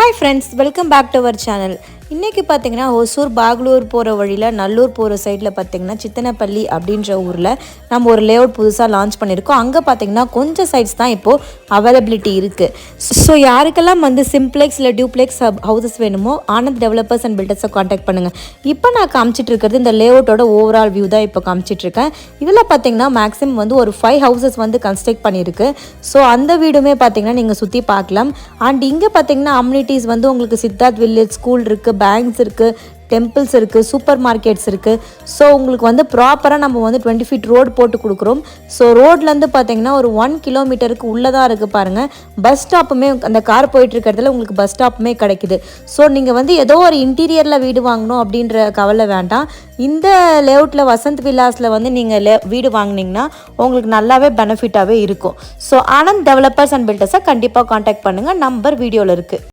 Hi friends, welcome back to our channel. இன்றைக்கி பார்த்திங்கன்னா ஒசூர் பாகலூர் போகிற வழியில் நல்லூர் போகிற சைடில் பார்த்திங்கன்னா சித்தனப்பள்ளி அப்படின்ற ஊரில் நம்ம ஒரு லேஅவுட் புதுசாக லான்ச் பண்ணியிருக்கோம். அங்கே பார்த்திங்கன்னா கொஞ்சம் சைட்ஸ் தான் இப்போது அவைலபிலிட்டி இருக்குது. ஸோ யாருக்கெல்லாம் வந்து சிம்ப்ளெக்ஸ் இல்லை டியூப்ளெக்ஸ் ஹவுசஸ் வேணுமோ ஆனந்த் டெவலப்பர்ஸ் அண்ட் பில்டர்ஸை காண்டாக்ட் பண்ணுங்கள். இப்போ நான் காமிச்சிட்டு இருக்கிறது இந்த லேஅவுட்டோட ஓவரால் வியூ தான் இப்போ காமிச்சிட்ருக்கேன். இதில் பார்த்திங்கன்னா மேக்ஸிமம் வந்து ஒரு 5 ஹவுசஸ் வந்து கன்ஸ்ட்ரக்ட் பண்ணியிருக்கு. ஸோ அந்த வீடுமே பார்த்திங்கன்னா நீங்கள் சுற்றி பார்க்கலாம். அண்ட் இங்கே பார்த்திங்கன்னா அம்யூனிட்டிஸ் வந்து உங்களுக்கு சித்தார்த் வில்லேஜ் ஸ்கூல் இருக்குது, பேங்க்ஸ் இருக்குது, டெம்பிள்ஸ் இருக்குது, சூப்பர் மார்க்கெட்ஸ் இருக்குது. ஸோ உங்களுக்கு வந்து ப்ராப்பராக நம்ம வந்து 20 feet ரோடு போட்டு கொடுக்குறோம். ஸோ ரோட்லேருந்து பார்த்தீங்கன்னா ஒரு 1 kilometerக்கு உள்ளே தான் இருக்குது பாருங்கள். பஸ் ஸ்டாப்புமே அந்த கார் போயிட்டுருக்கிறதுல உங்களுக்கு பஸ் ஸ்டாப்புமே கிடைக்குது. ஸோ நீங்கள் வந்து ஏதோ ஒரு இன்டீரியரில் வீடு வாங்கணும் அப்படின்ற கவலை வேண்டாம். இந்த லேஅவுட்டில் வசந்த் வில்லாஸில் வந்து நீங்கள் வீடு வாங்கினீங்கன்னா உங்களுக்கு நல்லாவே பெனிஃபிட்டாகவே இருக்கும். ஸோ ஆனந்த் டெவலப்பர்ஸ் அண்ட் பில்டர்ஸை கண்டிப்பாக காண்டாக்ட் பண்ணுங்கள். நம்பர் வீடியோவில் இருக்குது.